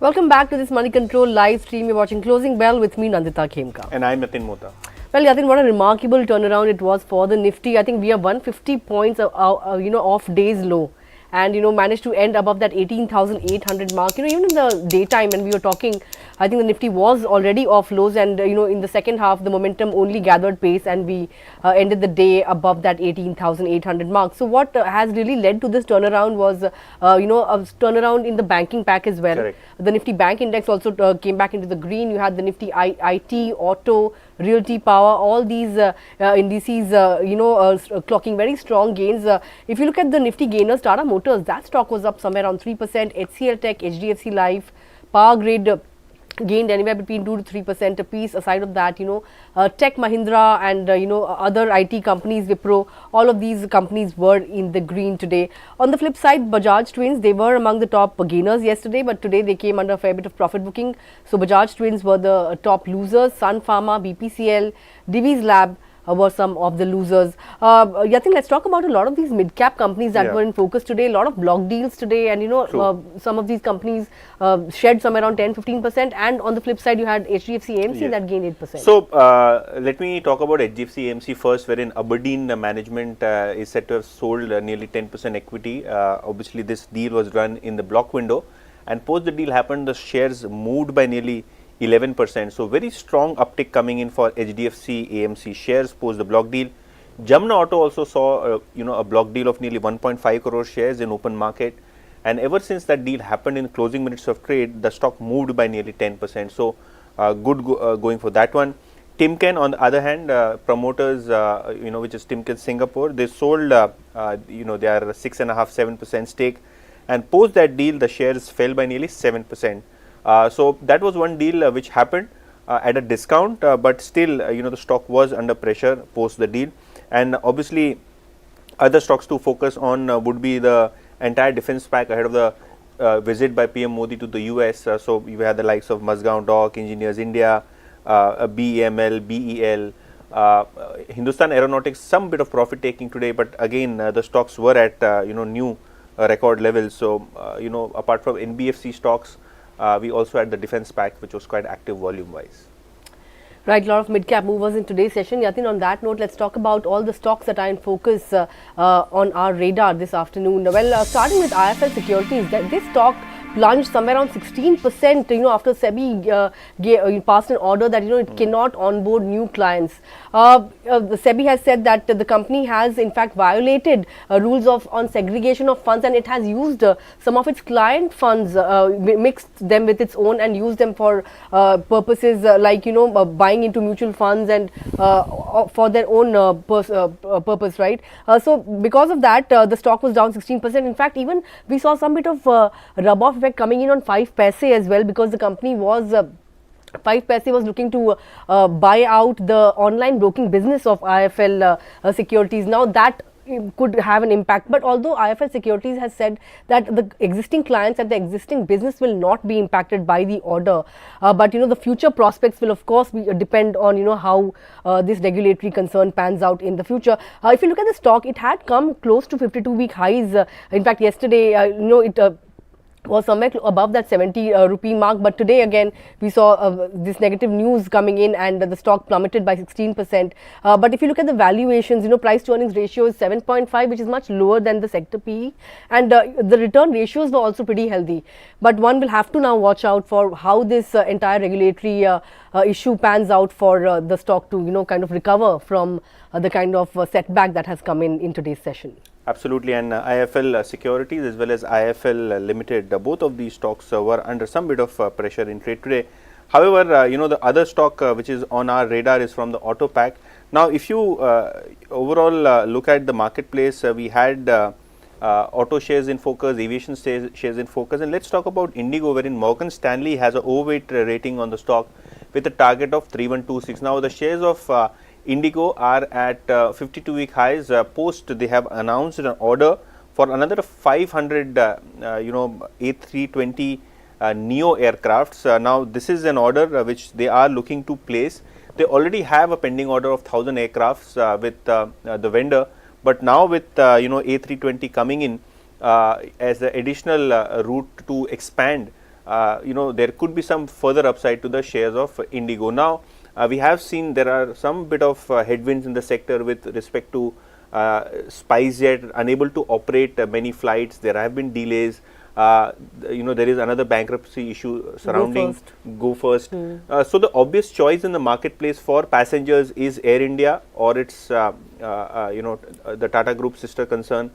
Welcome back to this Moneycontrol live stream. You're watching Closing Bell with me, Nandita Khemka. And I'm Yatin Mota. Well, Yatin, what a remarkable turnaround it was for the Nifty. I think we are 150 points, off day's low. And, managed to end above that 18,800 mark. Even in the daytime when we were talking, I think the Nifty was already off lows and, in the second half, the momentum only gathered pace and we ended the day above that 18,800 mark. So what has really led to this turnaround was, a turnaround in the banking pack as well. Correct. The Nifty Bank Index also came back into the green. You had the Nifty IT, Auto, Realty, Power, all these indices, clocking very strong gains. If you look at the Nifty gainers, Tata Motors, that stock was up somewhere around 3%. HCL Tech, HDFC Life, Power Grid gained anywhere between 2 to 3% a piece. Aside of that, Tech Mahindra and other IT companies, Wipro, all of these companies were in the green today. On the flip side, Bajaj Twins, they were among the top gainers yesterday, but today they came under a fair bit of profit booking. So Bajaj Twins were the top losers. Sun Pharma, BPCL, Divi's Lab were some of the losers. Yatin, let's talk about a lot of these mid-cap companies that were in focus today. A lot of block deals today, and some of these companies shed somewhere around 10-15%. And on the flip side, you had HDFC AMC that gained 8%. So let me talk about HDFC AMC first, wherein Aberdeen management is said to have sold nearly 10% equity. Obviously, this deal was run in the block window, and post the deal happened, the shares moved by nearly 11%. So very strong uptick coming in for HDFC AMC shares post the block deal. Jamna Auto also saw a block deal of nearly 1.5 crore shares in open market, and ever since that deal happened in closing minutes of trade, the stock moved by nearly 10%. So good going for that one. Timken, on the other hand, promoters, which is Timken Singapore, they sold their 6.5-7% stake, and post that deal the shares fell by nearly 7%. So that was one deal which happened at a discount, but still the stock was under pressure post the deal. And obviously other stocks to focus on would be the entire defense pack ahead of the visit by PM Modi to the US. So you had the likes of Mazgaon Dock, Engineers India, BEML, BEL, Hindustan Aeronautics, some bit of profit taking today, but again the stocks were at new record levels. So apart from NBFC stocks, we also had the defense pack, which was quite active volume wise. Right, a lot of mid-cap movers in today's session. Yatin, on that note, let's talk about all the stocks that are in focus on our radar this afternoon. Well, starting with IIFL Securities, this stock plunged somewhere around 16%, after SEBI passed an order that, it cannot onboard new clients. The SEBI has said that the company has in fact violated rules on segregation of funds, and it has used some of its client funds, mixed them with its own and used them for purposes like, buying into mutual funds and for their own purpose, right? So because of that, the stock was down 16%. In fact, even we saw some bit of rub-off effect coming in on 5 paise as well, because the company was 5 paise was looking to buy out the online broking business of IIFL Securities. Now that could have an impact, but although IIFL Securities has said that the existing clients and the existing business will not be impacted by the order, but the future prospects will of course depend on how this regulatory concern pans out in the future. If you look at the stock, it had come close to 52-week highs. In fact, yesterday it was somewhere above that 70 rupee mark, but today again we saw this negative news coming in and the stock plummeted by 16%. But if you look at the valuations, price to earnings ratio is 7.5, which is much lower than the sector PE, and the return ratios were also pretty healthy. But one will have to now watch out for how this entire regulatory issue pans out for the stock to kind of recover from the kind of setback that has come in today's session. Absolutely, and IIFL Securities as well as IIFL Limited, both of these stocks were under some bit of pressure in trade today. However, the other stock which is on our radar is from the auto pack. Now, if you overall look at the marketplace, we had auto shares in focus, aviation shares in focus, and let's talk about Indigo, wherein Morgan Stanley has an overweight rating on the stock with a target of 3126. Now, the shares of Indigo are at 52-week highs. Post they have announced an order for another 500 A320 Neo aircrafts. Now this is an order which they are looking to place. They already have a pending order of 1000 aircrafts with the vendor, but now with A320 coming in as the additional route to expand there could be some further upside to the shares of Indigo. Now, we have seen there are some bit of headwinds in the sector with respect to SpiceJet unable to operate many flights. There have been delays. There is another bankruptcy issue surrounding Go First. So the obvious choice in the marketplace for passengers is Air India or its the Tata Group sister concern,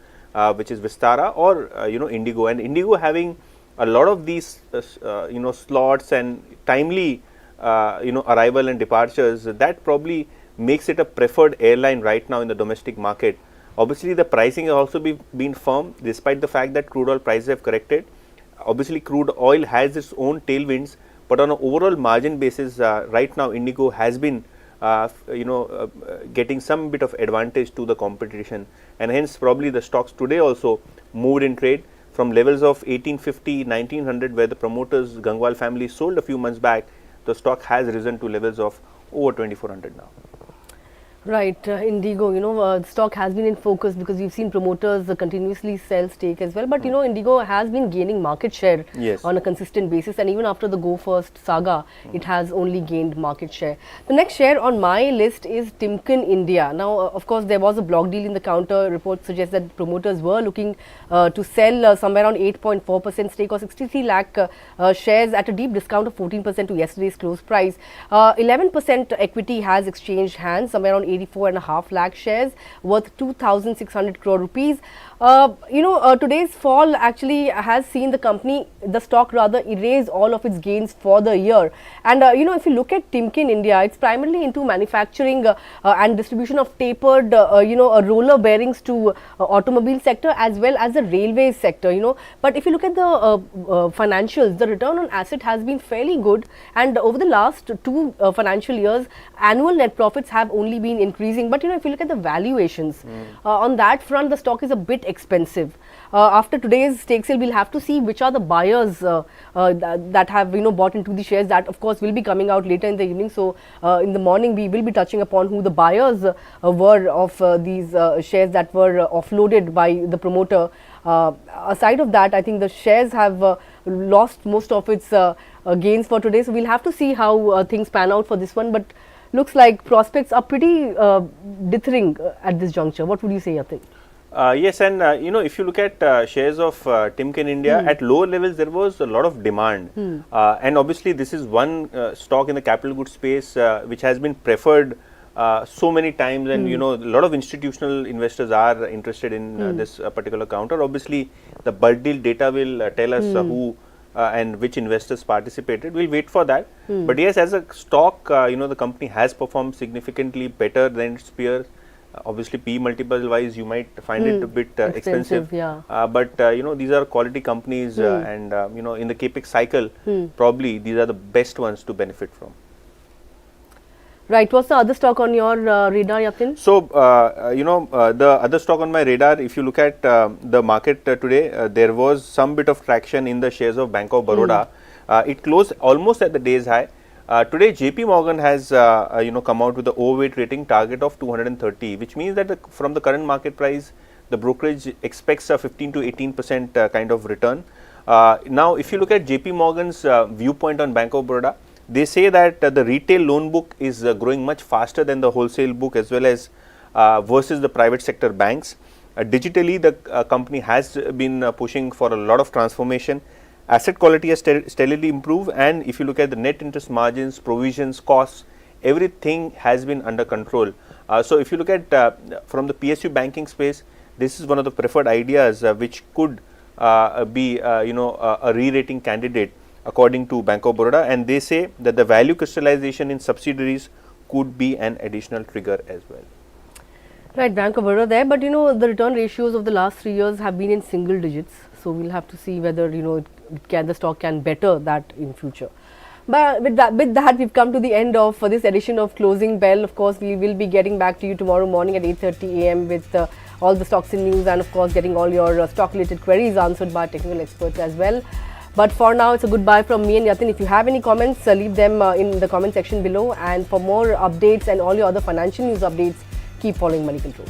which is Vistara, or Indigo. And Indigo having a lot of these slots and timely arrival and departures, that probably makes it a preferred airline right now in the domestic market. Obviously, the pricing has also been firm despite the fact that crude oil prices have corrected. Obviously, crude oil has its own tailwinds, but on an overall margin basis, right now Indigo has been getting some bit of advantage to the competition, and hence probably the stocks today also moved in trade from levels of 1850, 1900, where the promoters Gangwal family sold a few months back. The stock has risen to levels of over 2400 now. Right, Indigo, the stock has been in focus because we've seen promoters continuously sell stake as well. But, Indigo has been gaining market share on a consistent basis. And even after the Go First saga, it has only gained market share. The next share on my list is Timken India. Now, of course, there was a block deal in the counter. Reports suggest that promoters were looking to sell somewhere around 8.4% stake or 63 lakh shares at a deep discount of 14% to yesterday's close price. 11% equity has exchanged hands, somewhere around 84.5 lakh shares worth 2,600 crore rupees. Today's fall actually has seen the stock rather erase all of its gains for the year. And if you look at Timken India, it's primarily into manufacturing and distribution of tapered roller bearings to automobile sector as well as the railways sector. But if you look at the financials, the return on asset has been fairly good, and over the last two financial years, annual net profits have only been increasing. But if you look at the valuations, on that front, the stock is a bit expensive. After today's stake sale, we'll have to see which are the buyers that have bought into the shares. That of course will be coming out later in the evening. So in the morning we will be touching upon who the buyers were of these shares that were offloaded by the promoter. Aside of that, I think the shares have lost most of its gains for today. So we'll have to see how things pan out for this one. But looks like prospects are pretty dithering at this juncture. What would you say, Yatin? Yes, and if you look at shares of Timken India, at lower levels there was a lot of demand, and obviously this is one stock in the capital goods space which has been preferred so many times, and a lot of institutional investors are interested in this particular counter. Obviously, the bulk deal data will tell us who and which investors participated. We'll wait for that. But yes, as a stock, the company has performed significantly better than its peers. Obviously, P multiple wise, you might find it a bit expensive. But these are quality companies, and in the capex cycle, probably these are the best ones to benefit from. Right. What's the other stock on your radar, Yatin? So, the other stock on my radar, if you look at the market today, there was some bit of traction in the shares of Bank of Baroda. It closed almost at the day's high. Today, JP Morgan has come out with the overweight rating target of 230, which means that from the current market price, the brokerage expects a 15 to 18% kind of return. Now, if you look at JP Morgan's viewpoint on Bank of Baroda, they say that the retail loan book is growing much faster than the wholesale book as well as versus the private sector banks. Digitally, the company has been pushing for a lot of transformation. Asset quality has steadily improved, and if you look at the net interest margins, provisions, costs, everything has been under control. So, if you look at from the PSU banking space, this is one of the preferred ideas which could be a re-rating candidate according to Bank of Baroda, and they say that the value crystallization in subsidiaries could be an additional trigger as well. Right, Bank of Baroda there, but the return ratios of the last 3 years have been in single digits. So we'll have to see whether the stock can better that in future. But with that we've come to the end of this edition of Closing Bell. Of course, we will be getting back to you tomorrow morning at 8:30 a.m. with all the stocks in news, and of course getting all your stock related queries answered by technical experts as well. But for now, it's a goodbye from me and Yatin. If you have any comments, leave them in the comment section below. And for more updates and all your other financial news updates, keep following Money Control.